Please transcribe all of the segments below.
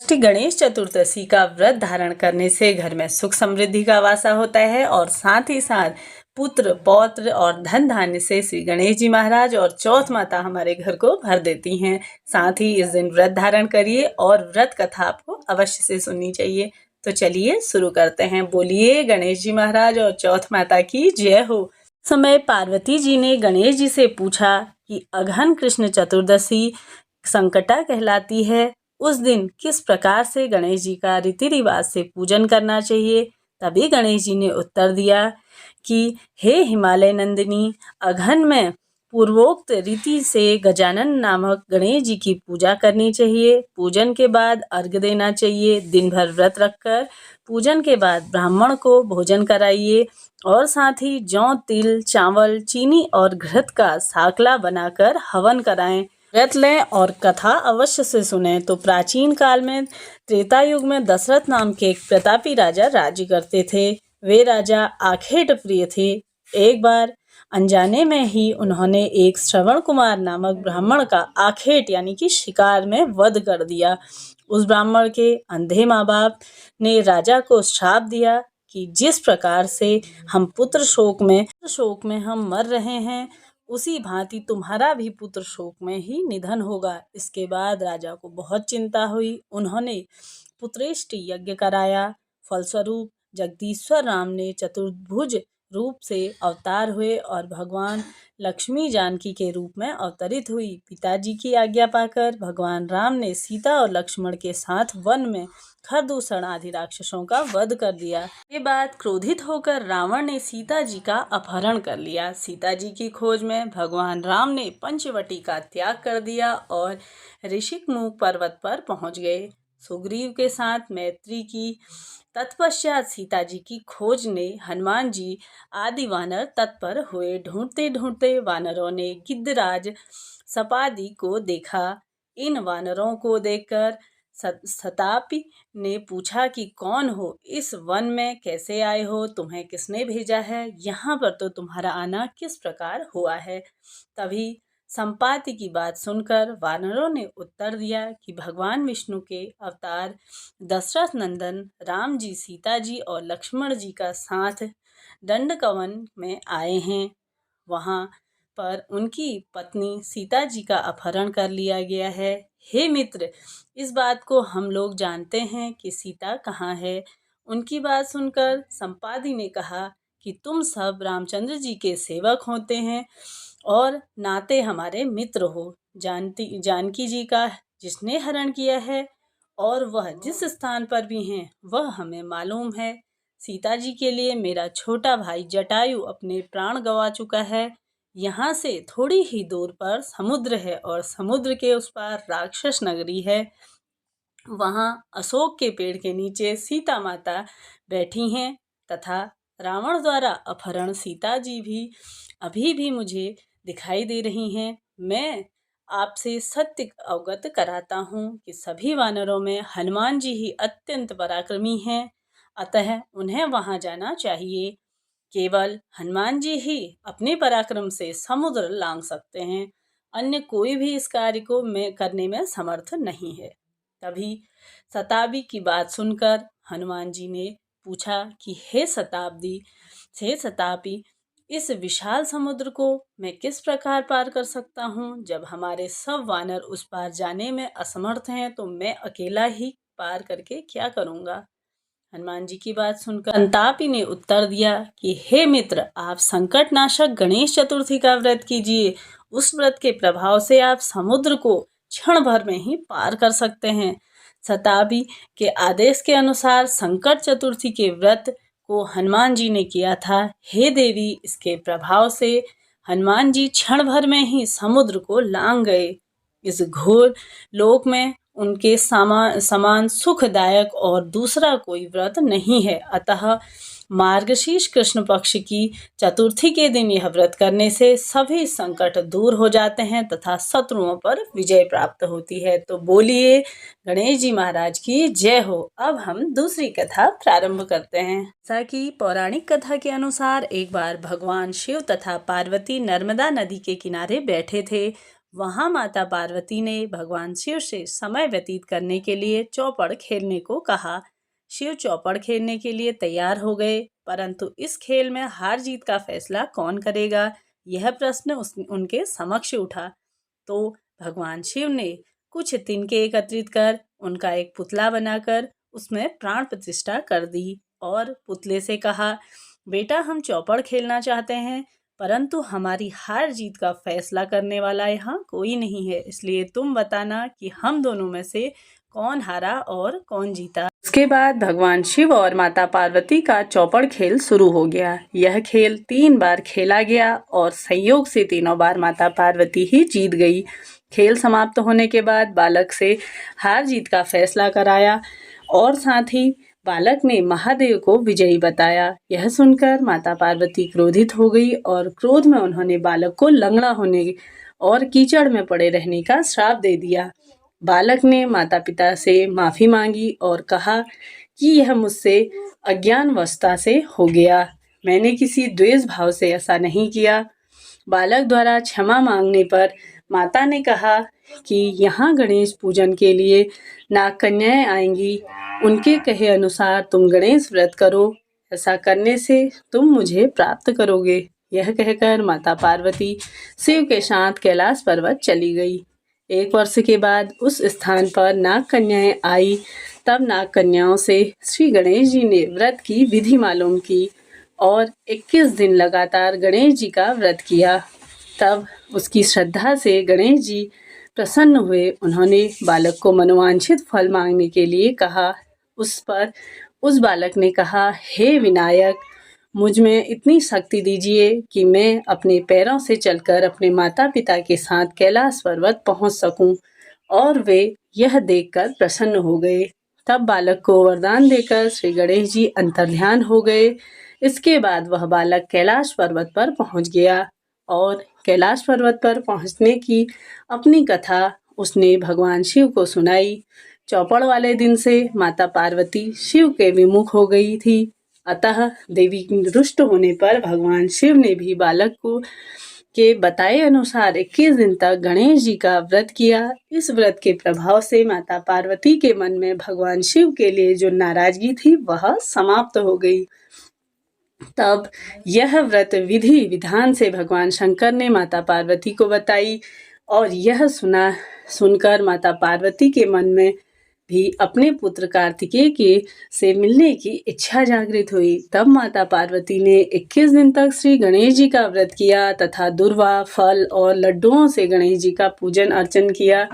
श्री गणेश चतुर्दशी का व्रत धारण करने से घर में सुख समृद्धि का वासा होता है और साथ ही साथ पुत्र पौत्र और धन धान्य से श्री गणेश जी महाराज और चौथ माता हमारे घर को भर देती हैं। साथ ही इस दिन व्रत धारण करिए और व्रत कथा आपको अवश्य से सुननी चाहिए। तो चलिए शुरू करते हैं। बोलिए गणेश जी महाराज और चौथ माता की जय हो। समय पार्वती जी ने गणेश जी से पूछा कि अघन कृष्ण चतुर्दशी संकटा कहलाती है, उस दिन किस प्रकार से गणेश जी का रीति रिवाज से पूजन करना चाहिए। तभी गणेश जी ने उत्तर दिया कि हे हिमालय नंदिनी, अघन में पूर्वोक्त रीति से गजानन नामक गणेश जी की पूजा करनी चाहिए। पूजन के बाद अर्घ्य देना चाहिए। दिन भर व्रत रखकर पूजन के बाद ब्राह्मण को भोजन कराइए और साथ ही जौ, तिल, चावल, चीनी और घृत का साकला बनाकर हवन कराएं। व्रत लें और कथा अवश्य से सुने। तो प्राचीन काल में त्रेता युग में दशरथ नाम के एक प्रतापी राजा राज्य करते थे। वे राजा आखेट प्रिय थे। एक बार अनजाने में ही उन्होंने एक श्रवण कुमार नामक ब्राह्मण का आखेट यानी कि शिकार में वध कर दिया। उस ब्राह्मण के अंधे माँ बाप ने राजा को श्राप दिया कि जिस प्रकार से हम पुत्र शोक में हम मर रहे हैं, उसी भांति तुम्हारा भी पुत्र शोक में ही निधन होगा। इसके बाद राजा को बहुत चिंता हुई। उन्होंने पुत्रेष्टि यज्ञ कराया। फलस्वरूप जगदीश्वर राम ने चतुर्भुज रूप से अवतार हुए और भगवान लक्ष्मी जानकी के रूप में अवतरित हुई। पिताजी की आज्ञा पाकर भगवान राम ने सीता और लक्ष्मण के साथ वन में खरदूषण आदि राक्षसों का वध कर दिया। ये बात क्रोधित होकर रावण ने सीता जी का अपहरण कर लिया। सीता जी की खोज में भगवान राम ने पंचवटी का त्याग कर दिया और ऋषिकमुख पर्वत पर पहुंच गए। सुग्रीव के साथ मैत्री की। तत्पश्चात सीता जी की खोज ने हनुमान जी आदि वानर तत्पर हुए। ढूंढते ढूंढते वानरों ने गिद्धराज सपादी को देखा। इन वानरों को देखकर सतापी ने पूछा कि कौन हो, इस वन में कैसे आए हो, तुम्हें किसने भेजा है, यहाँ पर तो तुम्हारा आना किस प्रकार हुआ है। तभी संपाति की बात सुनकर वानरों ने उत्तर दिया कि भगवान विष्णु के अवतार दशरथ नंदन राम जी सीता जी और लक्ष्मण जी का साथ दंडकवन में आए हैं। वहाँ पर उनकी पत्नी सीता जी का अपहरण कर लिया गया है। हे मित्र, इस बात को हम लोग जानते हैं कि सीता कहाँ है। उनकी बात सुनकर संपादी ने कहा कि तुम सब रामचंद्र जी के सेवक होते हैं और नाते हमारे मित्र हो। जानकी जी का जिसने हरण किया है और वह जिस स्थान पर भी हैं वह हमें मालूम है। सीता जी के लिए मेरा छोटा भाई जटायु अपने प्राण गंवा चुका है। यहाँ से थोड़ी ही दूर पर समुद्र है और समुद्र के उस पार राक्षस नगरी है। वहाँ अशोक के पेड़ के नीचे सीता माता बैठी हैं तथा रावण द्वारा अपहरण सीता जी भी अभी भी मुझे दिखाई दे रही हैं। मैं आपसे सत्य अवगत कराता हूँ कि सभी वानरों में हनुमान जी ही अत्यंत पराक्रमी हैं, अतः उन्हें वहाँ जाना चाहिए। केवल हनुमान जी ही अपने पराक्रम से समुद्र लांघ सकते हैं, अन्य कोई भी इस कार्य को करने में समर्थ नहीं है। तभी शताबी की बात सुनकर हनुमान जी ने पूछा कि हे शताबी, इस विशाल समुद्र को मैं किस प्रकार पार कर सकता हूँ। जब हमारे सब वानर उस पार जाने में असमर्थ हैं तो मैं अकेला ही पार करके क्या करूँगा। हनुमान जी की बात सुनकर संतापी ने उत्तर दिया कि हे मित्र, आप संकट नाशक गणेश चतुर्थी का व्रत कीजिए। उस व्रत के प्रभाव से आप समुद्र को क्षण भर में ही पार कर सकते हैं। शताबी के आदेश के अनुसार संकट चतुर्थी के व्रत को हनुमान जी ने किया था। हे देवी, इसके प्रभाव से हनुमान जी क्षण भर में ही समुद्र को लांघ गए। इस घोर लोक में उनके समान सुखदायक और दूसरा कोई व्रत नहीं है। अतः मार्गशीर्ष कृष्ण पक्ष की चतुर्थी के दिन यह व्रत करने से सभी संकट दूर हो जाते हैं तथा शत्रुओं पर विजय प्राप्त होती है। तो बोलिए गणेश जी महाराज की जय हो। अब हम दूसरी कथा प्रारंभ करते हैं। जैसा कि पौराणिक कथा के अनुसार एक बार भगवान शिव तथा पार्वती नर्मदा नदी के किनारे बैठे थे। वहाँ माता पार्वती ने भगवान शिव से समय व्यतीत करने के लिए चौपड़ खेलने को कहा। शिव चौपड़ खेलने के लिए तैयार हो गए, परंतु इस खेल में हार जीत का फैसला कौन करेगा, यह प्रश्न उनके समक्ष उठा। तो भगवान शिव ने कुछ तिनके एकत्रित कर उनका एक पुतला बनाकर उसमें प्राण प्रतिष्ठा कर दी और पुतले से कहा, बेटा हम चौपड़ खेलना चाहते हैं, परंतु हमारी हार जीत का फैसला करने वाला यहाँ कोई नहीं है, इसलिए तुम बताना कि हम दोनों में से कौन हारा और कौन जीता। उसके बाद भगवान शिव और माता पार्वती का चौपड़ खेल शुरू हो गया। यह खेल 3 बार खेला गया और संयोग से तीनों बार माता पार्वती ही जीत गई। खेल समाप्त होने के बाद बालक से हार जीत का फैसला कराया और साथ ही बालक ने महादेव को विजयी बताया। यह सुनकर माता पार्वती क्रोधित हो गई और क्रोध में उन्होंने बालक को लंगड़ा होने और कीचड़ में पड़े रहने का श्राप दे दिया। बालक ने माता पिता से माफ़ी मांगी और कहा कि यह मुझसे अज्ञानवशता से हो गया, मैंने किसी द्वेष भाव से ऐसा नहीं किया। बालक द्वारा क्षमा मांगने पर माता ने कहा कि यहाँ गणेश पूजन के लिए नाग कन्याएं आएंगी, उनके कहे अनुसार तुम गणेश व्रत करो, ऐसा करने से तुम मुझे प्राप्त करोगे। यह कहकर माता पार्वती शिव के साथ कैलाश पर्वत चली गई। 1 वर्ष के बाद उस स्थान पर नाग कन्याएं आई। तब नाग कन्याओं से श्री गणेश जी ने व्रत की विधि मालूम की और 21 दिन लगातार गणेश जी का व्रत किया। तब उसकी श्रद्धा से गणेश जी प्रसन्न हुए। उन्होंने बालक को मनोवांछित फल मांगने के लिए कहा। उस पर उस बालक ने कहा, हे विनायक, मुझ में इतनी शक्ति दीजिए कि मैं अपने पैरों से चलकर अपने माता पिता के साथ कैलाश पर्वत पहुंच सकूं। और वे यह देखकर प्रसन्न हो गए। तब बालक को वरदान देकर श्री गणेश जी अंतर्ध्यान हो गए। इसके बाद वह बालक कैलाश पर्वत पर पहुंच गया और कैलाश पर्वत पर पहुंचने की अपनी कथा उसने भगवान शिव को सुनाई। चौपड़ वाले दिन से माता पार्वती शिव के विमुख हो गई थी। अतः देवी रुष्ट होने पर भगवान शिव ने भी बालक को के बताए अनुसार 21 दिन तक गणेश जी का व्रत किया। इस व्रत के प्रभाव से माता पार्वती के मन में भगवान शिव के लिए जो नाराजगी थी वह समाप्त हो गई। तब यह व्रत विधि विधान से भगवान शंकर ने माता पार्वती को बताई और यह सुनकर माता पार्वती के मन में भी अपने पुत्र कार्तिकेय के से मिलने की इच्छा जागृत हुई। तब माता पार्वती ने 21 दिन तक श्री गणेश जी का व्रत किया तथा दुर्वा, फल और लड्डुओं से गणेश जी का पूजन अर्चन किया।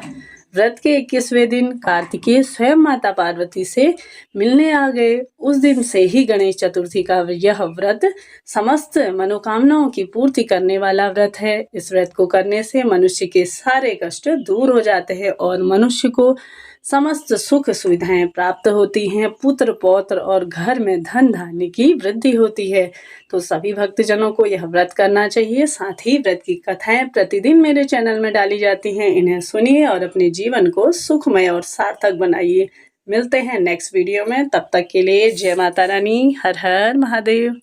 व्रत के 21वें दिन कार्तिकेय स्वयं माता पार्वती से मिलने आ गए। उस दिन से ही गणेश चतुर्थी का यह व्रत समस्त मनोकामनाओं की पूर्ति करने वाला व्रत है। इस व्रत को करने से मनुष्य के सारे कष्ट दूर हो जाते हैं और मनुष्य को समस्त सुख सुविधाएं प्राप्त होती हैं। पुत्र पौत्र और घर में धन धान्य की वृद्धि होती है। तो सभी भक्तजनों को यह व्रत करना चाहिए। साथ ही व्रत की कथाएं प्रतिदिन मेरे चैनल में डाली जाती हैं, इन्हें सुनिए और अपने जीवन को सुखमय और सार्थक बनाइए। मिलते हैं नेक्स्ट वीडियो में, तब तक के लिए जय माता रानी, हर हर महादेव।